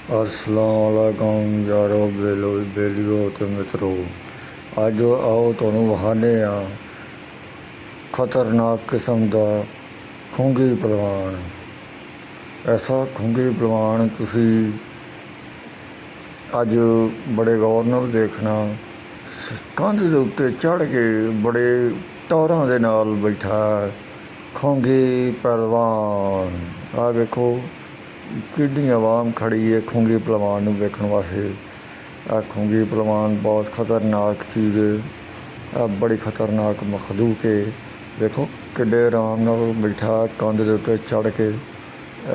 अस्सलामुअलैकुम यारो बेलियो ते मित्रों। अज आओ तुहानूं विखाने खतरनाक किस्म का खुंगी पलवान। ऐसा खुंगी पलवान तुसी अज बड़े गौर नाल देखना। कंध दे उत्ते चढ़ के बड़े टौरां दे नाल बैठा खुंगी पहलवान। आ देखो किड्डी आवाम खड़ी है खुंगी पहलवान नूं वेखण वास्ते। आ खुंगी पहलवान बहुत खतरनाक चीज़ है, आ बड़ी खतरनाक मखलूक है। देखो किड्डे आराम नाल बैठा कंध दे उत्ते चढ़ के,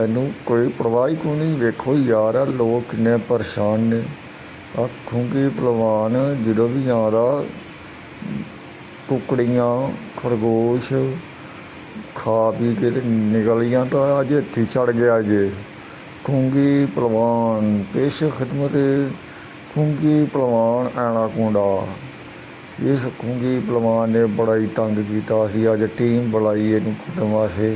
इनू कोई परवाह ही कोई नहीं। वेखो यार लोग किन्ने परेशान ने। आ खुंगी पहलवान जदों भी आंदा कुकड़ियाँ खरगोश खा पी के निकल जाता, अज हथी चढ़ गया जे खुंगी पहलवान। पेश खिदमत खुंगी पहलवान एनाकोंडा। इस खुंगी पहलवान ने बड़ा ही तंग किया सी। अज टीम बुलाई इनू फड़न वास्ते,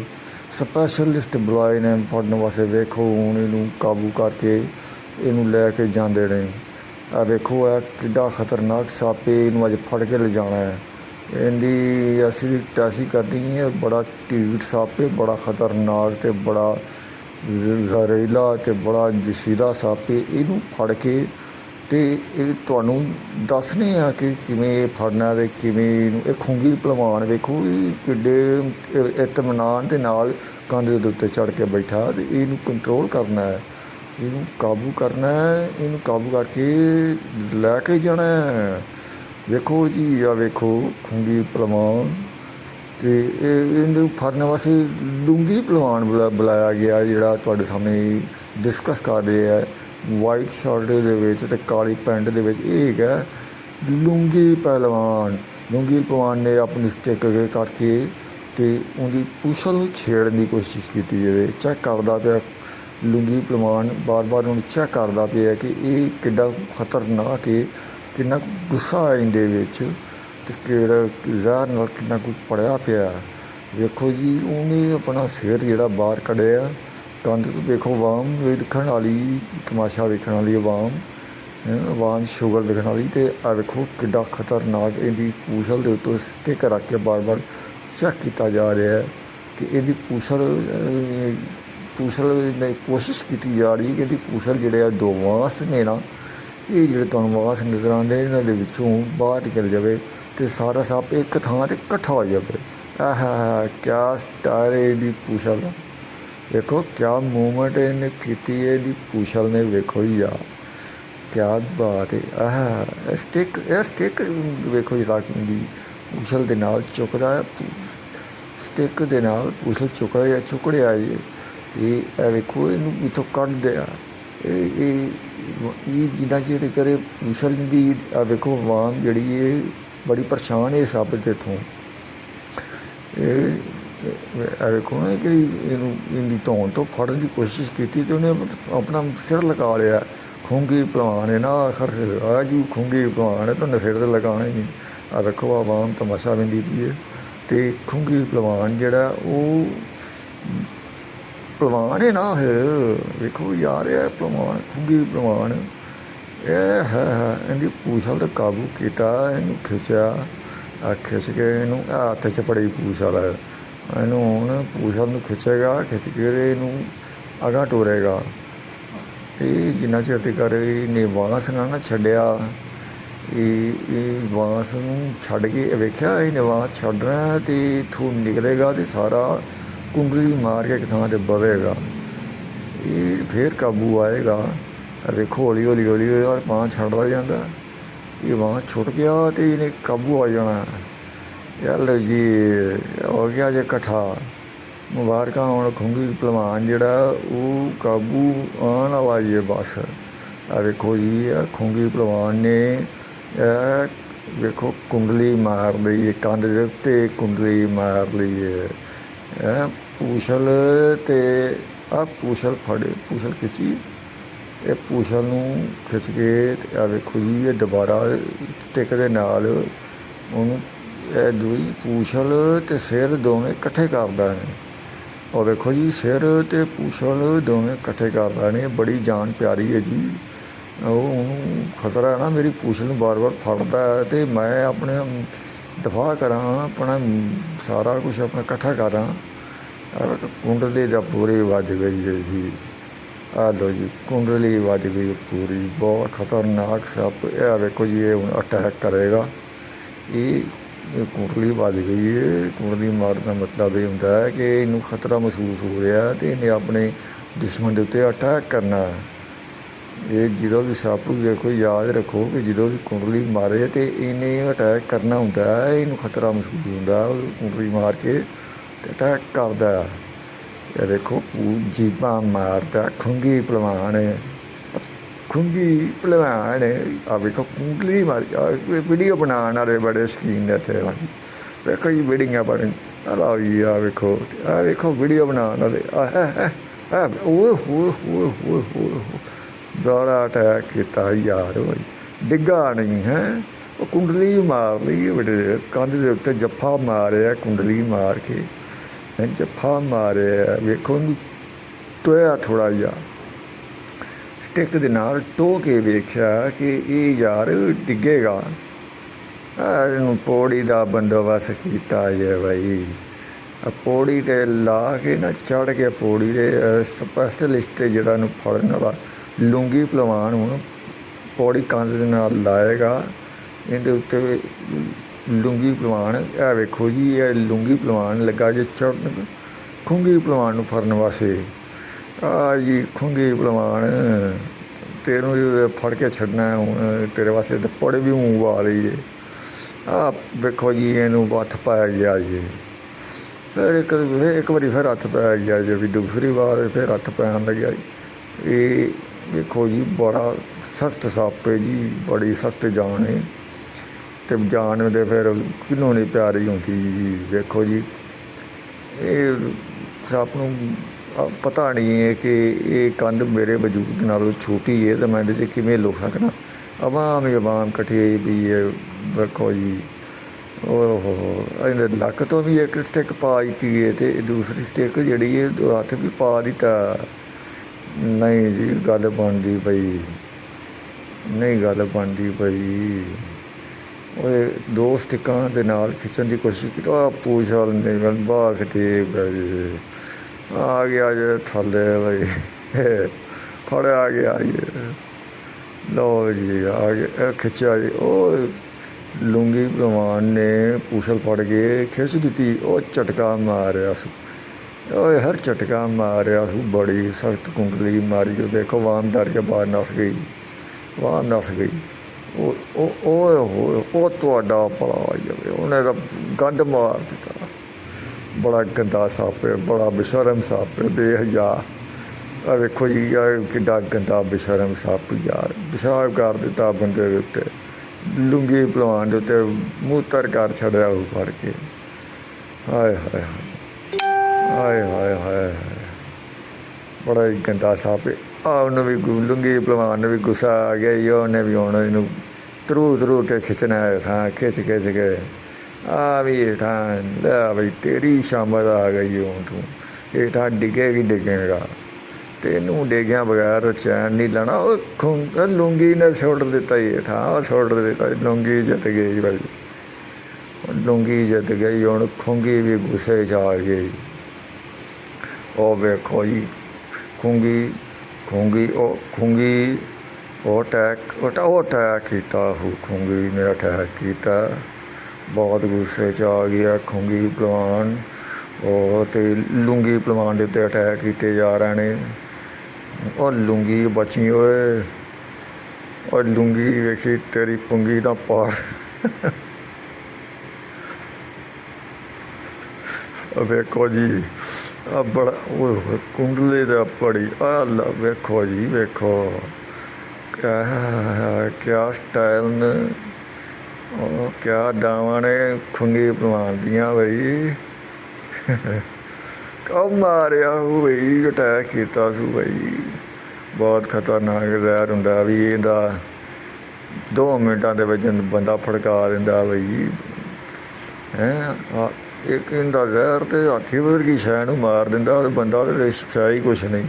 स्पैशलिस्ट बुलाए ने फड़न वास्ते। वेखो हुण इनू काबू करके इनू लैके जांदे ने। आ वेखो है किड्डा खतरनाक सप है, इनू अज फड़ के ले जाना है। इनकी असी टैसी करनी है। बड़ा ढीठ सप है, बड़ा खतरनाक ते बड़ा ਜ਼ਹਿਰੀਲਾ ਤੇ बड़ा ਜਸੀਲਾ ਸੱਪ है। ਇਹਨੂੰ ਫੜ ਕੇ ਤੇ ਇਹ ਤੁਹਾਨੂੰ ਦੱਸਨੇ ਆ ਕਿ ਕਿਵੇਂ ਇਹ ਫੜਨਾ ਤੇ ਕਿਵੇਂ ਇਹਨੂੰ। ਇਹ ਖੁੰਗੀ ਪਹਿਲਵਾਨ ਵੇਖੋ ਇਹ ਕਿੱਡੇ ਇਤਮਾਨਾਨ ਦੇ ਨਾਲ ਕੰਧ ਦੇ ਉੱਤੇ ਚੜ੍ਹ ਕੇ ਬੈਠਾ ਤੇ ਇਹਨੂੰ ਕੰਟਰੋਲ ਕਰਨਾ ਹੈ, ਇਹਨੂੰ ਕਾਬੂ ਕਰਨਾ ਹੈ, ਇਹਨੂੰ ਕਾਬੂ ਕਰਕੇ ਲੈ ਕੇ ਜਾਣਾ ਹੈ। ਵੇਖੋ ਜੀ ਆ ਵੇਖੋ ਖੁੰਗੀ ਪਹਿਲਵਾਨ। तो इनू फड़ने वास्ते लुंगी पहलवान बुलाया गया, जोड़ा तुहाडे सामने डिस्कस कर रहे हैं। वाइट शर्ट के काली पैंट के है लुंगी पहलवान। लुंगी पहलवान ने अपनी स्टिक करके तो उनकी पूछल छेड़ने की कोशिश की। चैक करता पे लुंगी पहलवान बार बार उन्हें चैक करता पे कि ये किड्डा खतरनाक है, कितना गुस्सा है इनके विच तो किड़ा जहर नाल कितना कुछ पड़िया पिया। वेखो जी उन्हें अपना सिर जोड़ा बाहर कढ़िया कंध तो। देखो आवाम वेखण वाली, तमाशा वेखण वाली आवाम शुगर वेखण वाली। तो आ वेखो किड्डा खतरनाक इनकी पूछल के उत्ते स्टिक रख के बार बार चैक किया जा रहा है कि इनकी पूछल ने कोशिश की जा रही है कि इनकी पूछल जोड़े दो वास ने ना, ये जो तुहानूं वास नज़र आते इन्हां दे विचों बाहर निकल जाए तो सारा सप एक थां ते इकट्ठा हो जाए। क्या स्टाइल है इहदी पूछल दा। देखो क्या मूवमेंट इन्हें की है इहदी पूछल ने। वेखो ही यार क्या बात है। स्टिक वेखो जरा इहदी पूछल दे नाल चुकदा है, स्टिक दे नाल पूछल चुकड़िया ये वेखो इनू इथों कढ़ दिया। ये जिन्ना चिर करे पूछल दी आ वेखो आवाम जिहड़ी है बड़ी परेशान है सप के इतों। वेखो ना कि इनकी धौन तो फड़न की कोशिश की तो उन्हें अपना सिर लगा लिया। खुंगी पहलवान है ना, आखिर जू खुंगी पहलवान है तो उन्हें सिर तो लगाना ही नहीं। आ वेखो आवाम तमाशा वेंदी पई है तो खुंगी पहलवान जोड़ा वो पहलवान है ना है। वेखो यार है पहलवान खुंगी पहलवान है इनकी पूछल तो काबू किया। इनू खिंचा खिंच के इनू हथ च फड़ी पूछल है। इनू हूँ पूछल खिंचेगा, खिंच के इनू अगा टोरेगा। ये जिन्ना चिर तक इन्हें बांस ना छड्डिया, बांस छड्ड के वेख्या इन्हें बांस छड्डना तो इत्थों निकलेगा तो सारा कुंडली मार के एक थां ते बवेगा। ये फिर काबू आएगा। देखो हौली हौली हौली बांह छड्डदा जांदा, ये बांह छुट गया तो इन्हें काबू आ जाना। चल जी हो गया जे कट्ठा। मुबारक होण खुंगी पहलवान जोड़ा वो काबू आने वाला ही है बस। आ देखो जी खुंगी पहलवान ने देखो कुंडली मार ली है, कंध दे उत्ते कुंडली मार ली है। पूछल ते आ पूछल फड़े, पूछल खिंची, ये पूछल नूं खिंच के आ वेखो जी ये दोबारा स्टिक दे नाल उहनूं दूई पूछल ते सिर दोवें इकट्ठे करदा है। और देखो जी सिर ते पूछल दोवें इकट्ठे कर लेने, बड़ी जान प्यारी है जी। ਉਹਨੂੰ ਖਤਰਾ ਹੈ ਨਾ ਮੇਰੀ ਪੂਛ ਨੂੰ ਬਾਰ-ਬਾਰ ਫੜਦਾ ਹੈ ਤੇ ਮੈਂ ਆਪਣੇ ਦਫਾ ਕਰਾਂ, ਆਪਣਾ ਸਾਰਾ ਕੁਛ ਆਪਣਾ ਇਕੱਠਾ ਕਰਾਂ। ਕੁੰਡਲੀ ਦਾ ਪੂਰੀ ਵੱਜ ਗਈ ਹੈ ਜੀ। ਆ ਲਓ ਜੀ ਕੁੰਡਲੀ ਵੱਜ ਗਈ ਪੂਰੀ, ਬਹੁਤ ਖਤਰਨਾਕ ਸੱਪ। ਇਹ ਵੇਖੋ ਜੀ ਇਹ ਹੁਣ ਅਟੈਕ ਕਰੇਗਾ। ਇਹ ਕੁੰਡਲੀ ਵੱਜ ਗਈ ਹੈ। ਕੁੰਡਲੀ ਮਾਰਨ ਦਾ ਮਤਲਬ ਇਹ ਹੁੰਦਾ ਹੈ ਕਿ ਇਹਨੂੰ ਖਤਰਾ ਮਹਿਸੂਸ ਹੋ ਰਿਹਾ ਅਤੇ ਇਹਨੇ ਆਪਣੇ ਦੁਸ਼ਮਣ ਦੇ ਉੱਤੇ ਅਟੈਕ ਕਰਨਾ। ਇਹ ਜਦੋਂ ਵੀ ਸੱਪ ਵੇਖੋ ਯਾਦ ਰੱਖੋ ਕਿ ਜਦੋਂ ਵੀ ਕੁੰਡਲੀ ਮਾਰੇ ਤੇ ਇਹਨੇ ਅਟੈਕ ਕਰਨਾ ਹੁੰਦਾ ਹੈ। ਇਹਨੂੰ ਖਤਰਾ ਮਹਿਸੂਸ ਹੁੰਦਾ, ਕੁੰਡਲੀ ਮਾਰ ਕੇ ਤੇ ਅਟੈਕ ਕਰਦਾ। ਇਹ ਦੇਖੋ ਜੀਭਾਂ ਮਾਰਦਾ ਖੁੰਗੀ ਭਲਵਾਨ, ਖੁੰਗੀ ਭਲਵਾਨ। ਆ ਵੇਖੋ ਕੁੰਡਲੀ ਮਾਰੀ। ਵੀਡੀਓ ਬਣਾਉਣ ਵਾਲੇ ਬੜੇ ਸ਼ੌਕੀਨ ਨੇ ਇੱਥੇ। ਵੇਖੋ ਜੀ ਵੀਡੀਓ ਬਣ ਲਓ ਜੀ। ਆ ਵੇਖੋ ਵੀਡੀਓ ਬਣਾਉਣ ਵਾਲੇ। ਓਏ ਹੋਏ ਹੋਏ ਹੋਏ ਹੋਏ ਬੜਾ ਅਟੈਕ ਕੀਤਾ ਯਾਰ। ਡਿੱਗਾ ਨਹੀਂ ਹੈ, ਉਹ ਕੁੰਡਲੀ ਮਾਰ ਲਈ ਬੜੇ ਕੰਧ ਦੇ ਉੱਤੇ ਜੱਫਾ ਮਾਰਿਆ, ਕੁੰਡਲੀ ਮਾਰ ਕੇ ਜੱਫਾ ਮਾਰਿਆ। ਵੇਖੋ ਉਹਨੂੰ ਟੋਇਆ ਥੋੜ੍ਹਾ ਜਿਹਾ ਸਟਿੱਕ ਦੇ ਨਾਲ ਟੋਹ ਕੇ ਵੇਖਿਆ ਕਿ ਇਹ ਯਾਰ ਡਿੱਗੇਗਾ। ਇਹਨੂੰ ਪੌੜੀ ਦਾ ਬੰਦੋਬਸਤ ਕੀਤਾ ਜੇ ਬਾਈ। ਪੌੜੀ 'ਤੇ ਲਾ ਕੇ ਨਾ ਚੜ੍ਹ ਕੇ ਪੌੜੀ ਦੇ ਸਪੈਸ਼ਲਿਸਟ ਜਿਹੜਾ ਇਹਨੂੰ ਫੜਨ ਵਾਲਾ ਲੂੰਗੀ ਭਲਵਾਨ ਹੁਣ ਪੌੜੀ ਕੰਧ ਦੇ ਨਾਲ ਲਾਏਗਾ। ਇਹਦੇ ਉੱਤੇ ਲੂੰਗੀ ਭਲਵਾਨ। ਇਹ ਵੇਖੋ ਜੀ ਇਹ ਲੂੰਗੀ ਭਲਵਾਨ ਲੱਗਾ ਜੇ ਚੜ੍ਹਨ ਖੁੰਗੀ ਭਲਵਾਨ ਨੂੰ ਫੜਨ ਵਾਸਤੇ। ਆ ਜੀ ਖੁੰਗੀ ਭਲਵਾਨ ਤੈਨੂੰ ਫੜ ਕੇ ਛੱਡਣਾ ਹੁਣ ਤੇਰੇ ਵਾਸਤੇ ਤਾਂ ਪੌੜੀ ਵੀ ਮੂੰਹ ਵਾ ਲਈ ਹੈ। ਆ ਵੇਖੋ ਜੀ ਇਹਨੂੰ ਹੱਥ ਪਾਇਆ ਗਿਆ ਜੀ। ਫਿਰ ਇੱਕ ਵਾਰੀ ਫਿਰ ਹੱਥ ਪਾਇਆ ਗਿਆ ਜੀ, ਵੀ ਦੂਸਰੀ ਵਾਰ ਫਿਰ ਹੱਥ ਪੈਣ ਲੱਗਿਆ ਜੀ। ਇਹ ਵੇਖੋ ਜੀ ਬੜਾ ਸਖਤ ਸੱਪ ਹੈ ਜੀ, ਬੜੀ ਸਖਤ ਜਾਨ ਹੈ ਅਤੇ ਜਾਨ ਦੇ ਫਿਰ ਕਿਹਨੂੰ ਨਹੀਂ ਪਿਆਰੀ ਹੁੰਦੀ ਜੀ। ਵੇਖੋ ਜੀ ਇਹ ਸੱਪ ਨੂੰ ਪਤਾ ਨਹੀਂ ਹੈ ਕਿ ਇਹ ਕੰਧ ਮੇਰੇ ਵਜੂਦ ਨਾਲੋਂ ਛੋਟੀ ਹੈ ਤਾਂ ਮੈਂ ਇਹਦੇ 'ਤੇ ਕਿਵੇਂ ਲੁਕ ਸਕਦਾ। ਆਵਾਮ ਹੀ ਆਵਾਮ ਇਕੱਠੀ ਵੀ ਇਹ ਵੇਖੋ ਜੀ। ਇਹਦੇ ਲੱਕ ਤੋਂ ਵੀ ਇੱਕ ਸਟਿੱਕ ਪਾ ਦਿੱਤੀ ਹੈ ਅਤੇ ਦੂਸਰੀ ਸਟਿੱਕ ਜਿਹੜੀ ਹੈ ਹੱਥ ਵੀ ਪਾ ਦਿੱਤਾ। ਨਹੀਂ ਜੀ ਗੱਲ ਬਣਦੀ ਪਈ, ਨਹੀਂ ਗੱਲ ਬਣਦੀ ਪਈ। ਉਹ ਦੋ ਸਟਿੱਕਾਂ ਦੇ ਨਾਲ ਖਿੱਚਣ ਦੀ ਕੋਸ਼ਿਸ਼ ਕੀਤੀ। ਆ ਪੂਛ ਵਾਲ ਨਿਕਲ ਬਾਸ ਠੀਕ ਹੈ ਜੀ। ਆ ਗਿਆ ਜੇ ਥੱਲੇ ਬਈ ਫੜਿਆ ਗਿਆ ਜੀ। ਲਓ ਜੀ ਆ ਗਿਆ ਖਿੱਚਿਆ ਜੀ। ਉਹ ਲੂੰਗੀ ਭਲਵਾਨ ਨੇ ਪੂਛਲ ਫੜ ਕੇ ਖਿੱਚ ਦਿੱਤੀ। ਉਹ ਝਟਕਾ ਮਾਰਿਆ ਸੀ, ਉਹ ਹਰ ਝਟਕਾ ਮਾਰਿਆ ਸੀ। ਬੜੀ ਸਖਤ ਕੁੰਡਲੀ ਮਾਰੀ ਜੋ ਦੇਖੋ ਵਾਮ ਡਰ ਕੇ ਬਾਹਰ ਨੱਸ ਗਈ, ਬਾਹਰ ਨੱਸ ਗਈ। ਉਹ ਤੁਹਾਡਾ ਭਲਾ ਹੋ ਜਾਵੇ, ਉਹਨੇ ਤਾਂ ਗੰਦ ਮਾਰ ਦਿੱਤਾ। ਬੜਾ ਗੰਦਾ ਸੱਪ ਹੈ, ਬੜਾ ਬੇਸ਼ਰਮ ਸੱਪ ਹੈ, ਬੇਹਯਾ। ਆ ਵੇਖੋ ਜੀ ਆ ਕਿੱਡਾ ਗੰਦਾ ਬੇਸ਼ਰਮ ਸੱਪ ਯਾਰ। ਪਿਸ਼ਾਬ ਕਰ ਦਿੱਤਾ ਬੰਦੇ ਦੇ ਉੱਤੇ, ਲੂੰਗੀ ਭਲਵਾਨ ਦੇ ਉੱਤੇ ਮੂਤਰ ਕਰ ਛੱਡਿਆ ਉਹ ਫੜ ਕੇ। ਹਾਏ ਹਾਏ ਹਾਏ ਹਾਏ ਹਾਏ ਬੜਾ ਹੀ ਗੰਦਾ ਸੱਪ। ਆ ਉਹਨੂੰ ਵੀ ਲੂੰਗੀ ਭਲਵਾਨ ਨੂੰ ਵੀ ਗੁੱਸਾ ਆ ਗਿਆ ਜੀ। ਉਹਨੇ ਵੀ ਹੁਣ ਇਹਨੂੰ ਤਰੂ ਕੇ ਖਿੱਚਣਾ ਹੇਠਾਂ, ਖਿੱਚ ਕੇ ਆ ਵੀ ਹੇਠਾਂ ਲੈ ਬਈ ਤੇਰੀ ਸ਼ਾਮਤ ਆ ਗਈ। ਹੁਣ ਤੂੰ ਹੇਠਾਂ ਡਿੱਗੇਗਾ ਤੈਨੂੰ ਡਿੱਗਿਆ ਬਗੈਰ ਚੈਨ ਨਹੀਂ ਲੈਣਾ। ਉਹ ਲੂੰਗੀ ਨੇ ਸੁੱਟ ਦਿੱਤਾ ਜੀ ਹੇਠਾਂ, ਉਹ ਸੁੱਟ ਦਿੱਤਾ। ਲੂੰਗੀ ਜਿੱਤ ਗਈ ਭਾਈ, ਲੂੰਗੀ ਜਿੱਤ ਗਈ। ਹੁਣ ਖੁੰਗੀ ਵੀ ਗੁੱਸੇ 'ਚ ਆ ਗਈ। ਉਹ ਵੇਖੋ ਜੀ ਖੁੰਗੀ ਉਹ ਅਟੈਕ ਕੀਤਾ। ਉਹ ਖੁੰਗੀ ਨੇ ਅਟੈਕ ਕੀਤਾ, ਬਹੁਤ ਗੁੱਸੇ 'ਚ ਆ ਗਿਆ ਖੁੰਗੀ ਭਲਵਾਨ। ਉਹ ਅਤੇ ਲੂੰਗੀ ਭਲਵਾਨ ਦੇ ਉੱਤੇ ਅਟੈਕ ਕੀਤੇ ਜਾ ਰਹੇ ਨੇ। ਉਹ ਲੂੰਗੀ ਬਚੀ ਓਏ, ਉਹ ਲੂੰਗੀ ਵੇਖੀ ਤੇਰੀ ਪੁੰਗੀ ਦਾ ਪਾਰ। ਵੇਖੋ ਜੀ ਆ ਬੜਾ ਉਹ ਕੁੰਡਲੇ ਦਾ ਬੜੀ ਆ ਵੇਖੋ ਜੀ। ਵੇਖੋ ਕਿਆ ਸਟਾਈਲ ਨੇ, ਉਹ ਕਿਆ ਦਾਵਾਂ ਨੇ ਖੁੰਗੀ ਭਲਵਾਨ ਦੀਆਂ ਬਈ। ਕਬ ਮਾਰਿਆ ਉਹ ਬਈ, ਅਟੈਕ ਕੀਤਾ ਸੀ ਬਈ। ਬਹੁਤ ਖਤਰਨਾਕ ਜ਼ਹਿਰ ਹੁੰਦਾ ਵੀ ਇਹਦਾ, 2 ਮਿੰਟਾਂ ਦੇ ਵਿੱਚ ਬੰਦਾ ਫੜਕਾ ਦਿੰਦਾ ਬਈ। ਇੱਕ ਇਹਦਾ ਜ਼ਹਿਰ ਤੇ ਹਾਥੀ ਵਰਗੀ ਸ਼ੈ ਨੂੰ ਮਾਰ ਦਿੰਦਾ, ਬੰਦਾ ਉਹਦੇ ਸ਼ੈ ਹੀ ਕੁਛ ਨਹੀਂ।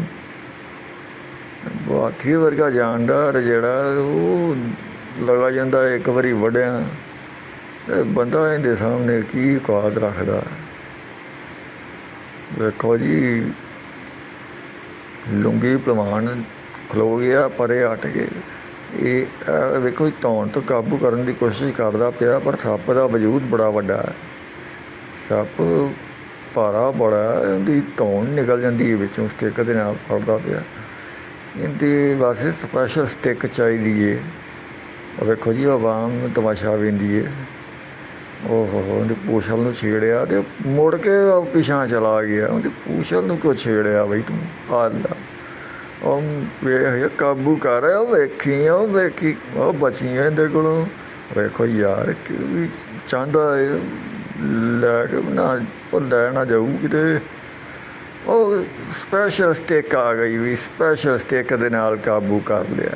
ਉਹ ਹਾਥੀ ਵਰਗਾ ਜਾਨਦਾਰ ਜਿਹੜਾ ਉਹ ਲਗਾ ਜਾਂਦਾ ਇੱਕ ਵਾਰੀ ਵੱਢਿਆ, ਤੇ ਬੰਦਾ ਇਹਦੇ ਸਾਹਮਣੇ ਕੀ ਔਕਾਤ ਰੱਖਦਾ। ਵੇਖੋ ਜੀ, ਲੁੰਗੀ ਭਲਵਾਨ ਖਲੋ ਗਿਆ ਪਰੇ ਹਟ ਕੇ। ਇਹ ਵੇਖੋ ਧੌਣ ਤੋਂ ਕਾਬੂ ਕਰਨ ਦੀ ਕੋਸ਼ਿਸ਼ ਕਰਦਾ ਪਿਆ, ਪਰ ਸੱਪ ਦਾ ਵਜੂਦ ਬੜਾ ਵੱਡਾ ਹੈ। ਸੱਪ ਭਾਰਾ ਬੜਾ, ਉਹਦੀ ਧੌਣ ਨਿਕਲ ਜਾਂਦੀ ਹੈ ਵਿੱਚੋਂ, ਸਟਿੱਕ ਦੇ ਨਾਲ ਫੜਦਾ ਪਿਆ। ਇਹਦੇ ਵਾਸਤੇ ਸਪੈਸ਼ਲ ਸਟਿੱਕ ਚਾਹੀਦੀ ਹੈ। ਵੇਖੋ ਜੀ, ਆਵਾਮ ਤਮਾਸ਼ਾ ਵੇਂਦੀ ਹੈ। ਓਹੋ, ਉਹਦੀ ਪੂਛਲ ਨੂੰ ਛੇੜਿਆ ਤੇ ਮੁੜ ਕੇ ਪਿਛਾਂ ਚਲਾ ਗਿਆ। ਉਹਦੀ ਪੂਛਲ ਨੂੰ ਕਿਉਂ ਛੇੜਿਆ ਬਈ ਤੂੰ? ਆਲਾ ਉਹ ਵੇਖ ਕਾਬੂ ਕਰ, ਉਹ ਵੇਖੀ, ਉਹ ਵੇਖੀ, ਉਹ ਬਚੀਆਂ ਇਹਦੇ ਕੋਲੋਂ। ਵੇਖੋ ਯਾਰ, ਵੀ ਚਾਹੁੰਦਾ ਲੈ ਕੇ ਨਾ, ਉਹ ਲੈ ਨਾ ਜਾਊ ਕਿਤੇ। ਉਹ ਸਪੈਸ਼ਲ ਸਟਿੱਕ ਆ ਗਈ, ਵੀ ਸਪੈਸ਼ਲ ਸਟਿੱਕ ਦੇ ਨਾਲ ਕਾਬੂ ਕਰ ਲਿਆ।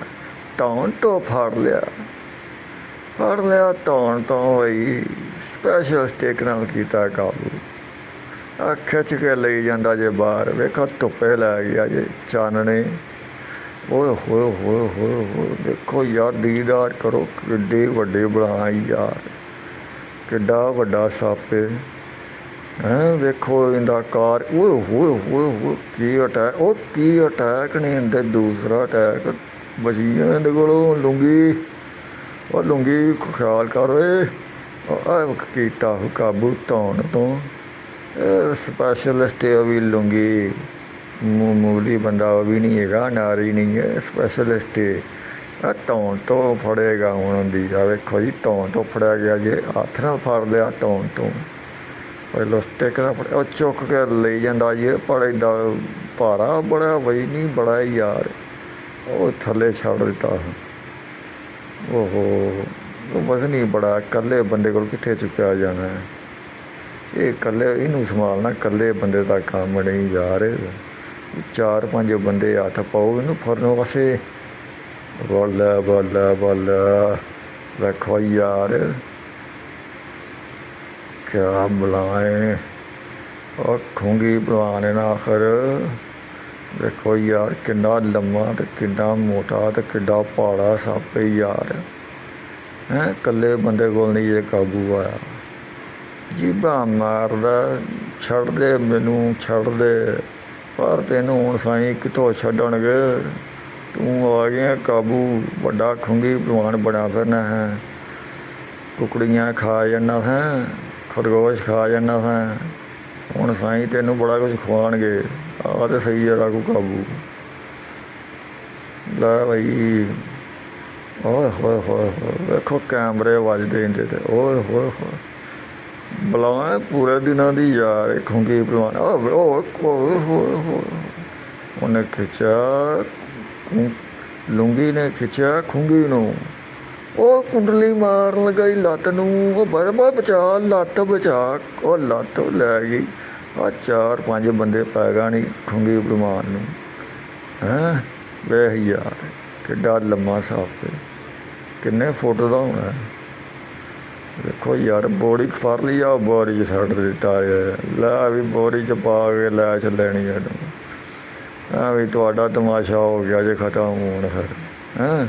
ਧੌਣ ਤੋਂ ਫੜ ਲਿਆ ਧੌਣ ਤੋਂ ਬਈ, ਸਪੈਸ਼ਲ ਸਟਿੱਕ ਨਾਲ ਕੀਤਾ ਕਾਬੂ। ਆ ਖਿੱਚ ਕੇ ਲਈ ਜਾਂਦਾ ਜੇ ਬਾਹਰ। ਵੇਖੋ ਧੁੱਪੇ ਲੈ ਗਿਆ ਜੇ ਚਾਨਣੇ। ਓਏ ਹੋਏ ਹੋਏ ਹੋਏ ਹੋਏ, ਵੇਖੋ ਯਾਰ, ਦੀਦਾਰ ਕਰੋ, ਕਿੱਡੇ ਵੱਡੇ ਬਣਾਈ ਯਾਰ, ਕਿੱਡਾ ਵੱਡਾ ਸੱਪ ਹੈ। ਵੇਖੋ ਇਹਦਾ ਕਾਰ। ਓਏ ਹੋਏ ਹੋਏ ਹੋਏ, ਕੀ ਅਟੈਕ, ਉਹ ਕੀ ਅਟੈਕ ਨੇ ਇਹਦੇ, ਦੂਸਰਾ ਅਟੈਕ ਬਚੀ ਗਿਆ ਇਹਦੇ ਕੋਲੋਂ। ਲੁੰਗੀ, ਉਹ ਲੁੰਗੀ ਖਿਆਲ ਕਰ ਓਏ। ਕੀਤਾ ਕਾਬੂ ਧੌਣ ਤੋਂ। ਸਪੈਸ਼ਲਿਸਟ ਵੀ ਲੁੰਗੀ, ਮੂਲੀ ਬੰਦਾ ਉਹ ਵੀ ਨਹੀਂ ਹੈਗਾ, ਨਾਰੀ ਨਹੀਂ ਹੈ, ਸਪੈਸ਼ਲਿਸਟ ਧੌਣ ਤੋਂ ਫੜੇਗਾ ਹੁਣ ਉਹਦੀ। ਆ ਵੇਖੋ ਜੀ, ਧੌਣ ਤੋਂ ਫੜਿਆ ਗਿਆ ਜੇ, ਹੱਥ ਨਾਲ ਫੜ ਲਿਆ ਧੌਣ ਤੋਂ। ਪਹਿਲਾਂ ਸਟਿੱਕ ਨਾਲ ਫੜਿਆ, ਉਹ ਚੁੱਕ ਕੇ ਲਈ ਜਾਂਦਾ ਜੀ। ਪਰ ਏਦਾਂ ਭਾਰਾ ਬੜਾ ਵਈ ਨਹੀਂ ਬੜਾ ਯਾਰ, ਉਹ ਥੱਲੇ ਛੱਡ ਦਿੱਤਾ। ਓਹੋ, ਉਹ ਵਜ਼ਨ ਹੀ ਬੜਾ, ਇਕੱਲੇ ਬੰਦੇ ਕੋਲ ਕਿੱਥੇ ਚੁੱਕਿਆ ਜਾਣਾ। ਇਹ ਇਕੱਲੇ, ਇਹਨੂੰ ਸੰਭਾਲਣਾ ਇਕੱਲੇ ਬੰਦੇ ਦਾ ਕੰਮ ਨਹੀਂ ਯਾਰ। 4-5 ਬੰਦੇ ਹੱਥ ਪਾਓ ਇਹਨੂੰ ਫੜਨ ਵਾਸਤੇ। ਬੱਲ ਵੇਖੋ ਯਾਰ, ਕਿਆ ਬੁਲਾਏ। ਉਹ ਖੂੰਗੀ ਭਲਵਾਨ ਨੇ ਨਾ ਆਖਰ। ਵੇਖੋ ਯਾਰ, ਕਿੰਨਾ ਲੰਮਾ ਤੇ ਕਿੰਨਾ ਮੋਟਾ ਤੇ ਕਿੱਡਾ ਭਾੜਾ ਸੱਪ ਯਾਰ। ਇਕੱਲੇ ਬੰਦੇ ਕੋਲ ਨਹੀਂ ਇਹ ਕਾਬੂ ਆਇਆ। ਜੀਭਾਂ ਮਾਰਦਾ, ਛੱਡ ਦੇ ਮੈਨੂੰ, ਛੱਡ ਦੇ। ਪਰ ਤੈਨੂੰ ਹੁਣ ਸਾਈਂ ਕਿੱਥੋਂ ਛੱਡਣਗੇ? ਤੂੰ ਆ ਗਿਆ ਕਾਬੂ, ਵੱਡਾ ਖੁੰਗੀ ਭਲਵਾਨ ਬਣਾ ਫਿਰਨਾ ਹੈ। ਕੁਕੜੀਆਂ ਖਾ ਜਾਂਦਾ ਹੈ, ਖਰਗੋਸ਼ ਖਾ ਜਾਂਦਾ ਹੈ। ਹੁਣ ਸਾਈਂ ਤੈਨੂੰ ਬੜਾ ਕੁਛ ਖਵਾਉਣਗੇ। ਆਹ ਤਾਂ ਸਹੀ ਹੈ ਰਾਗੂ ਕਾਬੂ। ਲੈ ਬਈ, ਓਏ ਹੋਏ ਹੋਏ ਹੋਏ, ਵੇਖੋ ਕੈਮਰੇ ਵੱਜਦੇ ਇਹਦੇ ਤੇ। ਓਏ ਹੋਏ ਹੋਏ, ਬੁਲਾਵਾਂ ਪੂਰੇ ਦਿਨਾਂ ਦੀ ਯਾਰ ਖੁੰਗੀ ਭਲਵਾਨ। ਓਏ ਹੋਏ, ਉਹਨੇ ਖਿੱਚਿਆ, ਲੁੰਗੀ ਨੇ ਖਿੱਚਿਆ ਖੁੰਗੀ ਨੂੰ। ਉਹ ਕੁੰਡਲੀ ਮਾਰਨ ਲਗਾਈ ਲੱਤ ਨੂੰ। ਉਹ ਬਚਾ, ਲੱਤ ਬਚਾ। ਉਹ ਲੱਤ ਲੈ ਗਈ। 4-5 ਬੰਦੇ ਪੈ ਗਏ ਨਹੀਂ ਖੁੰਗੀ ਭਲਵਾਨ ਨੂੰ। ਵੇਖ ਯਾਰ, ਕਿੱਡਾ ਲੰਮਾ ਸੱਪ, ਕਿੰਨੇ ਫੁੱਟ ਦਾ ਹੋਣਾ। ਵੇਖੋ ਯਾਰ, ਬੋਰੀ ਫੜ ਲਈ ਆ, ਬੋਰੀ 'ਚ ਛੱਡ ਦਿੱਤਾ। ਲੈ ਵੀ ਬੋਰੀ 'ਚ ਪਾ ਕੇ ਲੈ ਚੱਲਣੀ ਇਹਨੂੰ। ਵੀ ਤੁਹਾਡਾ ਤਮਾਸ਼ਾ ਹੋ ਗਿਆ ਜੇ ਖਤਮ ਹੋਣ ਫਿਰ।